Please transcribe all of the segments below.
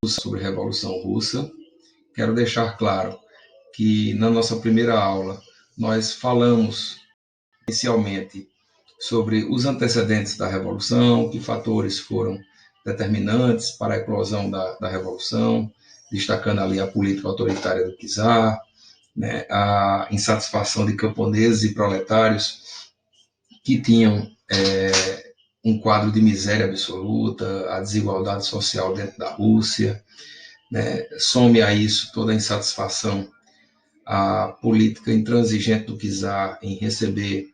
sobre a Revolução Russa. Quero deixar claro que na nossa primeira aula nós falamos inicialmente sobre os antecedentes da Revolução, que fatores foram determinantes para a eclosão da Revolução, destacando ali a política autoritária do czar, né, a insatisfação de camponeses e proletários que tinham um quadro de miséria absoluta, a desigualdade social dentro da Rússia, né, some a isso toda a insatisfação, a política intransigente do czar em receber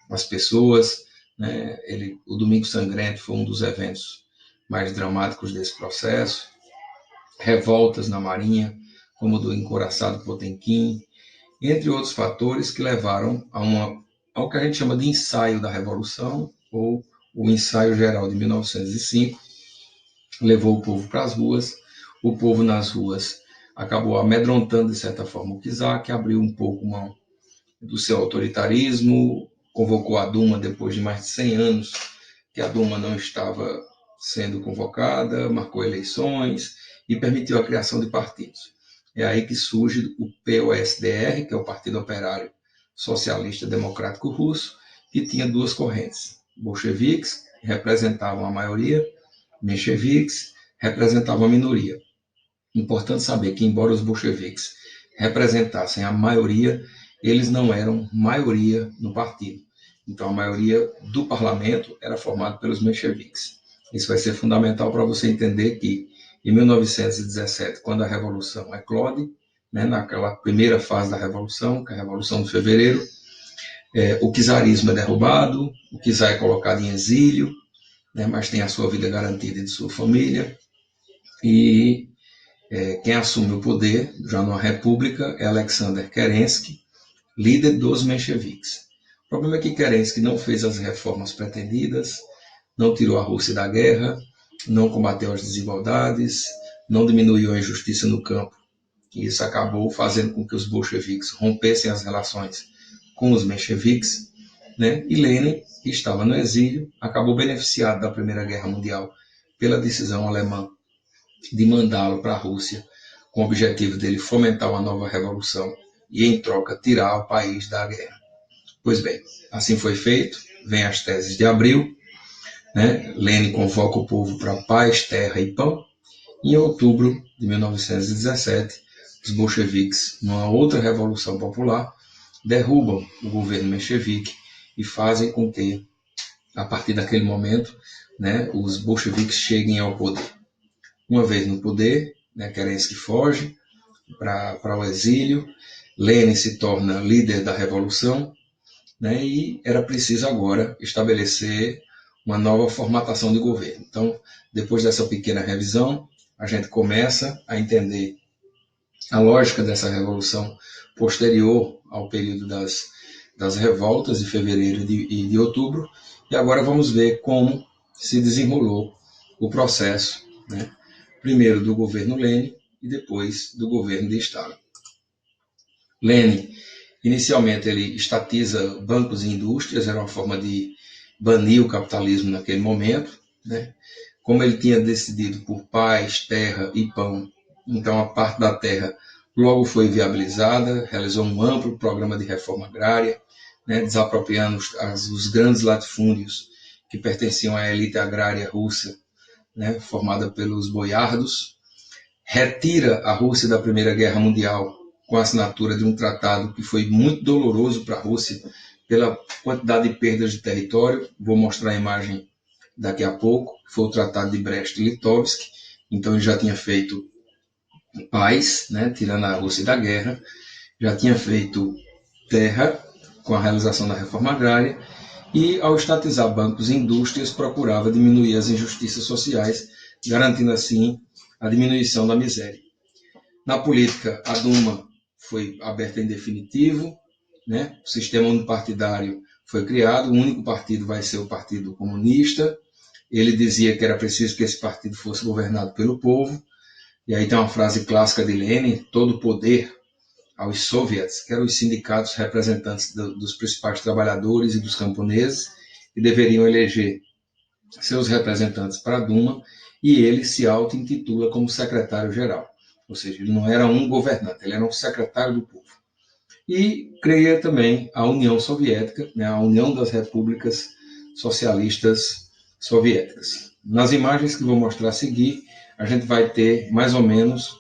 as pessoas, né, o Domingo Sangrento foi um dos eventos mais dramáticos desse processo, revoltas na Marinha, como o do encouraçado Potemkin, entre outros fatores que levaram ao que a gente chama de ensaio da Revolução, ou o ensaio geral de 1905, levou o povo para as ruas, o povo nas ruas acabou amedrontando, de certa forma, o czar, que abriu um pouco mão do seu autoritarismo, convocou a Duma depois de mais de 100 anos, que a Duma não estava sendo convocada, marcou eleições e permitiu a criação de partidos. É aí que surge o POSDR, que é o Partido Operário Socialista Democrático Russo, que tinha duas correntes. Bolcheviques, que representavam a maioria, mencheviques, representavam a minoria. Importante saber que, embora os bolcheviques representassem a maioria, eles não eram maioria no partido. Então, a maioria do parlamento era formada pelos mencheviques. Isso vai ser fundamental para você entender que, em 1917, quando a Revolução eclode, né, naquela primeira fase da Revolução, que é a Revolução de Fevereiro, o czarismo é derrubado, o czar é colocado em exílio, né, mas tem a sua vida garantida e de sua família, e quem assume o poder, já numa república, é Alexander Kerensky, líder dos mencheviques. O problema é que Kerensky não fez as reformas pretendidas, não tirou a Rússia da guerra, não combateu as desigualdades, não diminuiu a injustiça no campo. E isso acabou fazendo com que os bolcheviques rompessem as relações com os mencheviques, né? E Lenin, que estava no exílio, acabou beneficiado da Primeira Guerra Mundial pela decisão alemã de mandá-lo para a Rússia, com o objetivo dele fomentar uma nova revolução e, em troca, tirar o país da guerra. Pois bem, assim foi feito, vem as teses de abril, né? Lenin convoca o povo para paz, terra e pão, e em outubro de 1917, os bolcheviques, numa outra revolução popular, derrubam o governo menchevique e fazem com que, a partir daquele momento, né, os bolcheviques cheguem ao poder. Uma vez no poder, né, Kerensky foge para o exílio, Lenin se torna líder da revolução, né, e era preciso agora estabelecer uma nova formatação de governo. Então, depois dessa pequena revisão, a gente começa a entender a lógica dessa revolução posterior ao período das revoltas de fevereiro e de outubro, e agora vamos ver como se desenrolou o processo, né? Primeiro do governo Lenin e depois do governo de Stalin. Lenin, inicialmente, ele estatiza bancos e indústrias, era uma forma de banir o capitalismo naquele momento, né? Como ele tinha decidido por paz, terra e pão, então a parte da terra logo foi viabilizada, realizou um amplo programa de reforma agrária, né, desapropriando os grandes latifúndios que pertenciam à elite agrária russa, né, formada pelos boiardos, retira a Rússia da Primeira Guerra Mundial com a assinatura de um tratado que foi muito doloroso para a Rússia pela quantidade de perdas de território. Vou mostrar a imagem daqui a pouco, que foi o Tratado de Brest-Litovsk. Então ele já tinha feito paz, né, tirando a Rússia da guerra, já tinha feito terra com a realização da reforma agrária e, ao estatizar bancos e indústrias, procurava diminuir as injustiças sociais, garantindo assim a diminuição da miséria. Na política, a Duma foi aberta em definitivo, né? O sistema unipartidário foi criado, o único partido vai ser o Partido Comunista. Ele dizia que era preciso que esse partido fosse governado pelo povo, e aí tem uma frase clássica de Lenin: todo poder aos soviets, que eram os sindicatos representantes dos principais trabalhadores e dos camponeses, que deveriam eleger seus representantes para a Duma, e ele se auto-intitula como secretário-geral. Ou seja, ele não era um governante, ele era um secretário do povo. E cria também a União Soviética, né, a União das Repúblicas Socialistas Soviéticas. Nas imagens que vou mostrar a seguir, a gente vai ter mais ou menos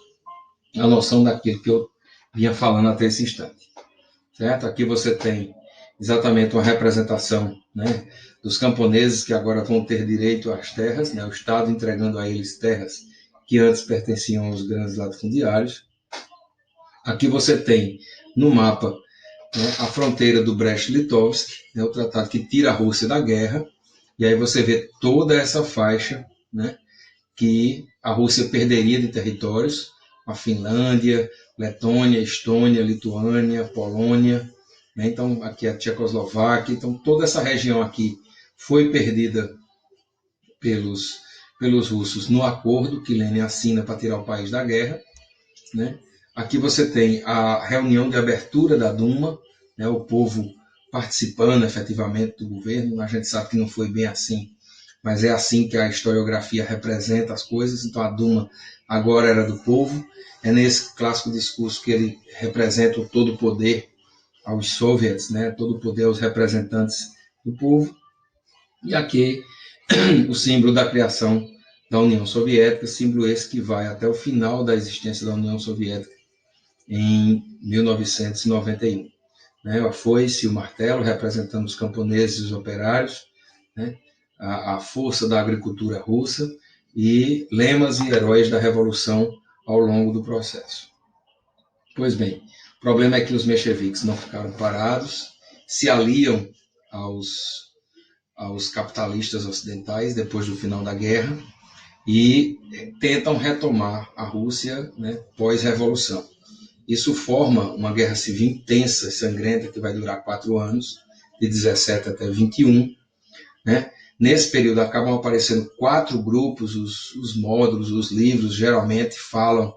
a noção daquilo que eu vinha falando até esse instante. Certo? Aqui você tem exatamente uma representação, né, dos camponeses que agora vão ter direito às terras, né, o Estado entregando a eles terras que antes pertenciam aos grandes latifundiários. Aqui você tem no mapa, né, a fronteira do Brest-Litovsk, né, o tratado que tira a Rússia da guerra, e aí você vê toda essa faixa, né, que a Rússia perderia de territórios, a Finlândia, Letônia, Estônia, Lituânia, Polônia, né? Então aqui a Tchecoslováquia, então toda essa região aqui foi perdida pelos russos no acordo que Lenin assina para tirar o país da guerra, né? Aqui você tem a reunião de abertura da Duma, né? O povo participando efetivamente do governo. A gente sabe que não foi bem assim, mas é assim que a historiografia representa as coisas. Então a Duma agora era do povo. É nesse clássico discurso que ele representa o todo o poder aos soviets, né? Todo o poder aos representantes do povo. E aqui o símbolo da criação da União Soviética, símbolo esse que vai até o final da existência da União Soviética em 1991. Né? A foice e o martelo representando os camponeses e os operários, né? A força da agricultura russa e lemas e heróis da revolução ao longo do processo. Pois bem, o problema é que os mencheviques não ficaram parados, se aliam aos capitalistas ocidentais depois do final da guerra e tentam retomar a Rússia, né, pós-revolução. Isso forma uma guerra civil intensa e sangrenta que vai durar 4 anos, de 17 até 21. Né? Nesse período acabam aparecendo 4 grupos, os módulos, os livros geralmente falam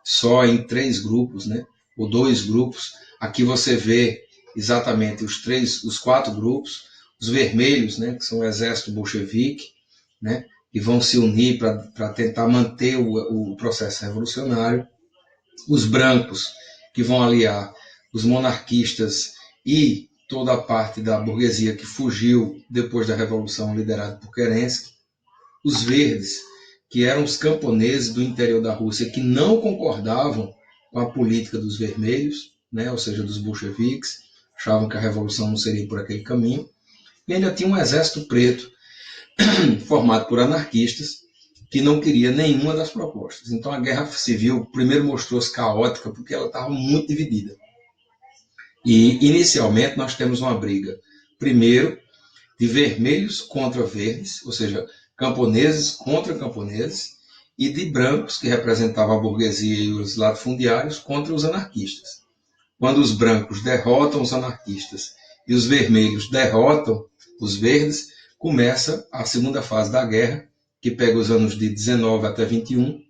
só em 3 grupos, né? Ou 2 grupos. Aqui você vê exatamente os 4 grupos, os vermelhos, né, que são o exército bolchevique, né, e vão se unir para tentar manter o processo revolucionário. Os brancos, que vão aliar os monarquistas e toda a parte da burguesia que fugiu depois da Revolução, liderada por Kerensky. Os verdes, que eram os camponeses do interior da Rússia que não concordavam com a política dos vermelhos, né, ou seja, dos bolcheviques, achavam que a revolução não seria por aquele caminho. E ainda tinha um exército preto, formado por anarquistas, que não queria nenhuma das propostas. Então a guerra civil primeiro mostrou-se caótica porque ela estava muito dividida. E inicialmente nós temos uma briga, primeiro, de vermelhos contra verdes, ou seja, camponeses contra camponeses, e de brancos, que representavam a burguesia e os latifundiários, contra os anarquistas. Quando os brancos derrotam os anarquistas e os vermelhos derrotam os verdes, começa a segunda fase da guerra, que pega os anos de 19 até 21,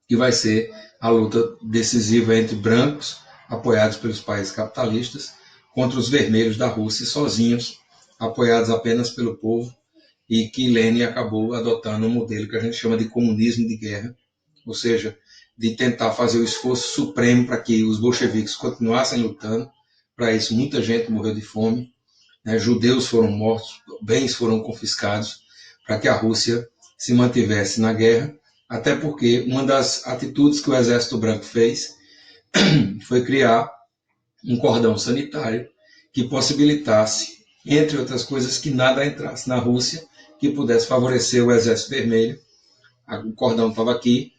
que vai ser a luta decisiva entre brancos, apoiados pelos países capitalistas, contra os vermelhos da Rússia, sozinhos, apoiados apenas pelo povo, e que Lenin acabou adotando um modelo que a gente chama de comunismo de guerra, ou seja, de tentar fazer o esforço supremo para que os bolcheviques continuassem lutando. Para isso, muita gente morreu de fome, né? Judeus foram mortos, bens foram confiscados, para que a Rússia se mantivesse na guerra, até porque uma das atitudes que o Exército Branco fez foi criar um cordão sanitário que possibilitasse, entre outras coisas, que nada entrasse na Rússia que pudesse favorecer o Exército Vermelho. O cordão estava aqui.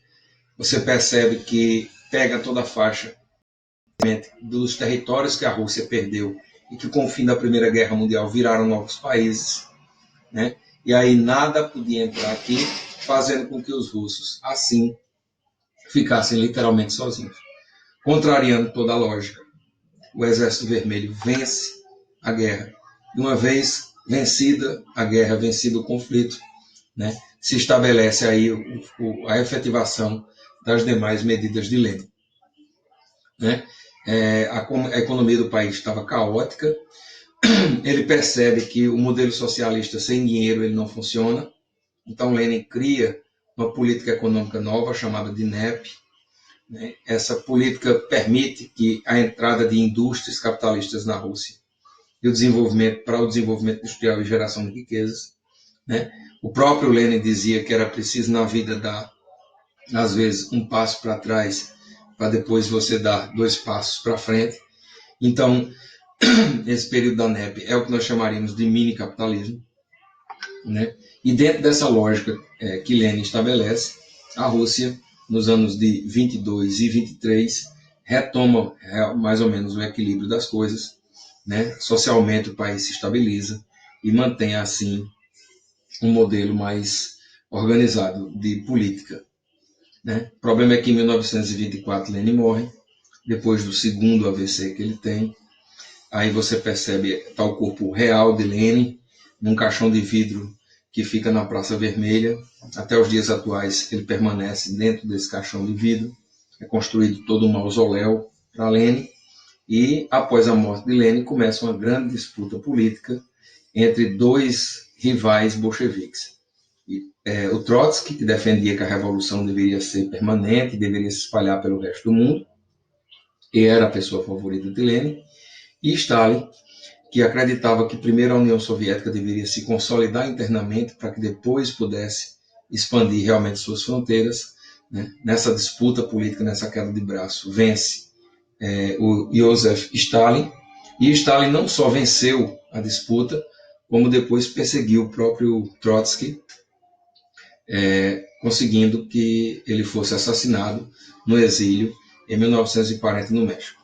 Você percebe que pega toda a faixa dos territórios que a Rússia perdeu e que com o fim da Primeira Guerra Mundial viraram novos países, né? E aí nada podia entrar aqui, fazendo com que os russos assim ficassem literalmente sozinhos. Contrariando toda a lógica, o Exército Vermelho vence a guerra. E uma vez vencida a guerra, vencido o conflito, né, se estabelece aí a efetivação das demais medidas de Lenin. Né? A economia do país estava caótica. Ele percebe que o modelo socialista sem dinheiro ele não funciona. Então Lenin cria uma política econômica nova chamada de NEP. Né? Essa política permite que a entrada de indústrias capitalistas na Rússia e o desenvolvimento para o desenvolvimento industrial e geração de riquezas. Né? O próprio Lenin dizia que era preciso na vida dar, às vezes, um passo para trás para depois você dar 2 passos para frente. Então, esse período da NEP é o que nós chamaríamos de mini-capitalismo. Né? E dentro dessa lógica que Lenin estabelece, a Rússia, nos anos de 22 e 23, retoma mais ou menos o equilíbrio das coisas. Né? Socialmente, o país se estabiliza e mantém, assim, um modelo mais organizado de política. Né? O problema é que em 1924 Lenin morre, depois do segundo AVC que ele tem. Aí você percebe, está o corpo real de Lenin, num caixão de vidro que fica na Praça Vermelha. Até os dias atuais ele permanece dentro desse caixão de vidro. É construído todo um mausoléu para Lenin. E após a morte de Lenin começa uma grande disputa política entre 2 rivais bolcheviques. O Trotsky, que defendia que a revolução deveria ser permanente, deveria se espalhar pelo resto do mundo, e era a pessoa favorita de Lenin, e Stalin, que acreditava que primeiro a União Soviética deveria se consolidar internamente para que depois pudesse expandir realmente suas fronteiras. Né? Nessa disputa política, nessa queda de braço, vence o Joseph Stalin, e Stalin não só venceu a disputa, como depois perseguiu o próprio Trotsky, conseguindo que ele fosse assassinado no exílio em 1940 no México.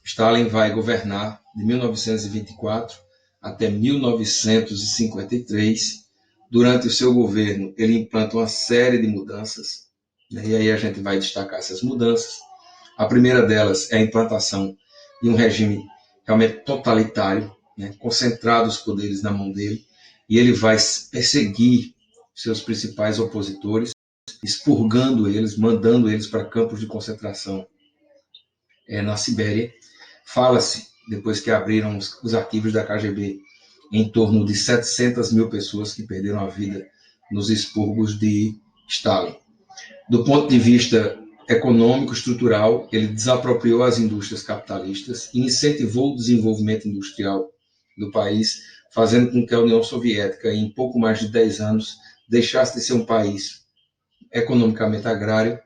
Stalin vai governar de 1924 até 1953. Durante o seu governo, ele implanta uma série de mudanças, né? E aí a gente vai destacar essas mudanças. A primeira delas é a implantação de um regime realmente totalitário, né? Concentrado os poderes na mão dele, e ele vai perseguir seus principais opositores, expurgando eles, mandando eles para campos de concentração na Sibéria. Fala-se, depois que abriram os arquivos da KGB, em torno de 700 mil pessoas que perderam a vida nos expurgos de Stalin. Do ponto de vista econômico, estrutural, ele desapropriou as indústrias capitalistas e incentivou o desenvolvimento industrial do país, fazendo com que a União Soviética, em pouco mais de 10 anos, deixasse de ser um país economicamente agrário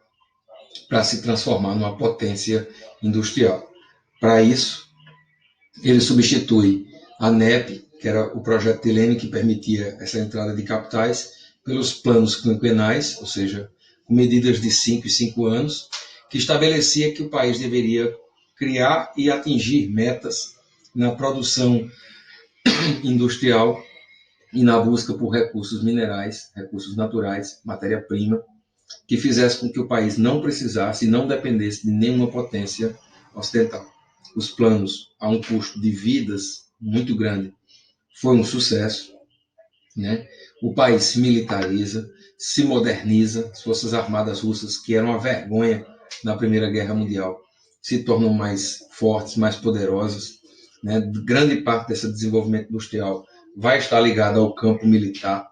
para se transformar numa potência industrial. Para isso, ele substitui a NEP, que era o projeto de Lenin que permitia essa entrada de capitais, pelos planos quinquenais, ou seja, com medidas de 5 em 5 anos, que estabelecia que o país deveria criar e atingir metas na produção industrial e na busca por recursos minerais, recursos naturais, matéria-prima, que fizesse com que o país não precisasse e não dependesse de nenhuma potência ocidental. Os planos, a um custo de vidas muito grande, foi um sucesso. Né? O país se militariza, se moderniza, as forças armadas russas, que eram uma vergonha na Primeira Guerra Mundial, se tornam mais fortes, mais poderosas. Né? Grande parte desse desenvolvimento industrial vai estar ligada ao campo militar.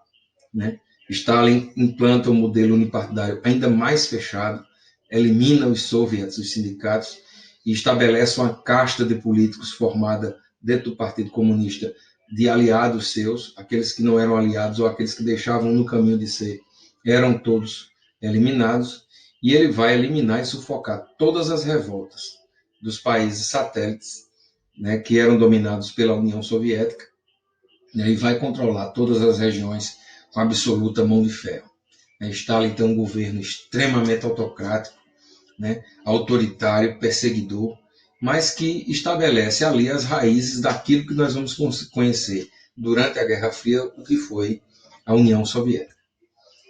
Né? Stalin implanta um modelo unipartidário ainda mais fechado, elimina os soviets, os sindicatos, e estabelece uma casta de políticos formada dentro do Partido Comunista de aliados seus. Aqueles que não eram aliados ou aqueles que deixavam no caminho de ser, eram todos eliminados, e ele vai eliminar e sufocar todas as revoltas dos países satélites, né, que eram dominados pela União Soviética, né, e vai controlar todas as regiões com absoluta mão de ferro. Stalin tem um governo extremamente autocrático, né, autoritário, perseguidor, mas que estabelece ali as raízes daquilo que nós vamos conhecer durante a Guerra Fria, o que foi a União Soviética.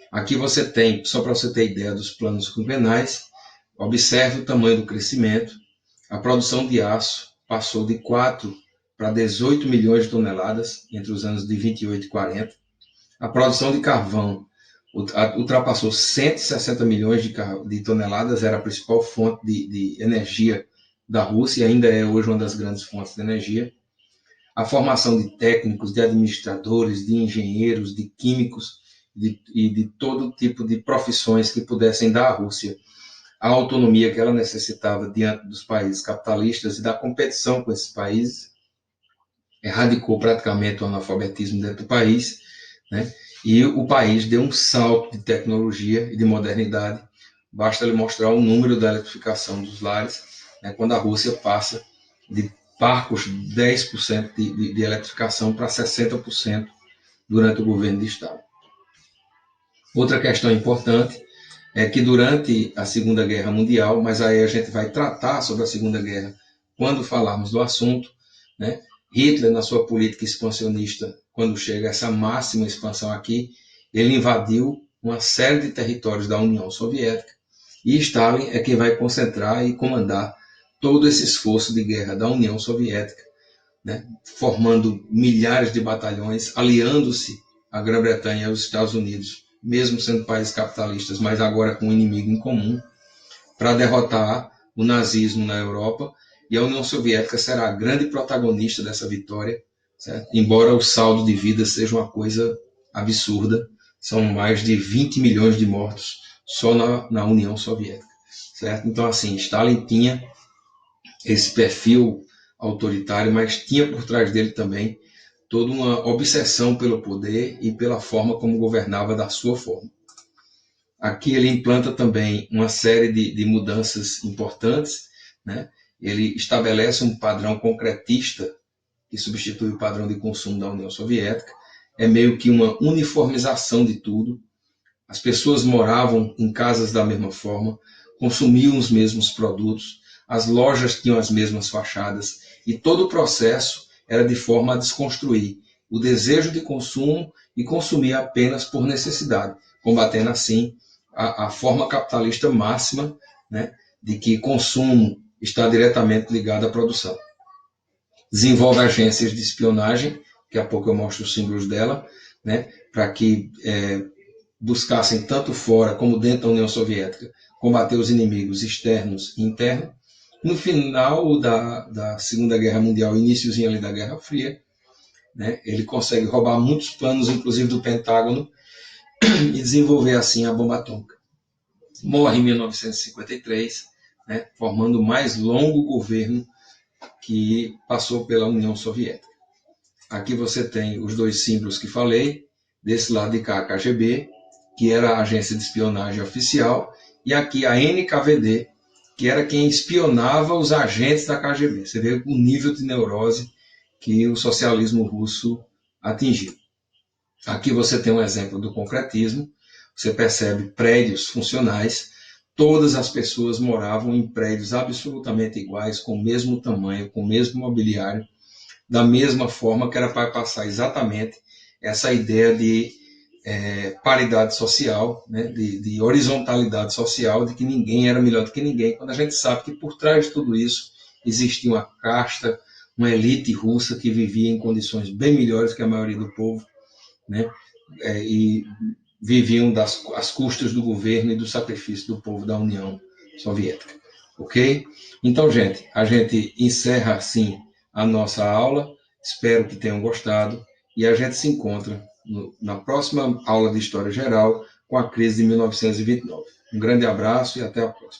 Aqui você tem, só para você ter ideia dos planos quinquenais, observe o tamanho do crescimento. A produção de aço passou de 4 para 18 milhões de toneladas entre os anos de 28 e 40. A produção de carvão ultrapassou 160 milhões de toneladas, era a principal fonte de energia da Rússia, e ainda é hoje uma das grandes fontes de energia. A formação de técnicos, de administradores, de engenheiros, de químicos e de todo tipo de profissões que pudessem dar à Rússia a autonomia que ela necessitava diante dos países capitalistas e da competição com esses países. Erradicou praticamente o analfabetismo dentro do país, né? E o país deu um salto de tecnologia e de modernidade. Basta lhe mostrar o número da eletrificação dos lares, né? Quando a Rússia passa de parcos 10% de eletrificação para 60% durante o governo de Estado. Outra questão importante é que durante a Segunda Guerra Mundial, mas aí a gente vai tratar sobre a Segunda Guerra quando falarmos do assunto, né? Hitler, na sua política expansionista, quando chega essa máxima expansão aqui, ele invadiu uma série de territórios da União Soviética e Stalin é quem vai concentrar e comandar todo esse esforço de guerra da União Soviética, né? Formando milhares de batalhões, aliando-se à Grã-Bretanha e aos Estados Unidos, mesmo sendo países capitalistas, mas agora com um inimigo em comum, para derrotar o nazismo na Europa, e a União Soviética será a grande protagonista dessa vitória, certo? Embora o saldo de vidas seja uma coisa absurda, são mais de 20 milhões de mortos só na União Soviética, certo? Então, assim, Stalin tinha esse perfil autoritário, mas tinha por trás dele também toda uma obsessão pelo poder e pela forma como governava da sua forma. Aqui ele implanta também uma série de mudanças importantes, né? Ele estabelece um padrão concretista que substitui o padrão de consumo da União Soviética. É meio que uma uniformização de tudo. As pessoas moravam em casas da mesma forma, consumiam os mesmos produtos, as lojas tinham as mesmas fachadas e todo o processo era de forma a desconstruir o desejo de consumo e consumir apenas por necessidade, combatendo assim a forma capitalista máxima, né, de que consumo está diretamente ligado à produção. Desenvolve agências de espionagem, daqui a pouco eu mostro os símbolos dela, né, para que buscassem tanto fora como dentro da União Soviética combater os inimigos externos e internos. No final da Segunda Guerra Mundial, iníciozinho ali da Guerra Fria, né, ele consegue roubar muitos planos, inclusive do Pentágono, e desenvolver assim a bomba atômica. Morre em 1953, né, formando o mais longo governo que passou pela União Soviética. Aqui você tem os dois símbolos que falei, desse lado de cá a KGB, que era a agência de espionagem oficial, e aqui a NKVD, que era quem espionava os agentes da KGB. Você vê o nível de neurose que o socialismo russo atingiu. Aqui você tem um exemplo do concretismo, você percebe prédios funcionais, todas as pessoas moravam em prédios absolutamente iguais, com o mesmo tamanho, com o mesmo mobiliário, da mesma forma, que era para passar exatamente essa ideia de paridade social, né, de horizontalidade social, de que ninguém era melhor do que ninguém, quando a gente sabe que por trás de tudo isso existia uma casta, uma elite russa que vivia em condições bem melhores que a maioria do povo, né, e viviam às custas do governo e do sacrifício do povo da União Soviética. Ok? Então, gente, a gente encerra assim a nossa aula. Espero que tenham gostado e a gente se encontra na próxima aula de História Geral com a crise de 1929. Um grande abraço e até a próxima.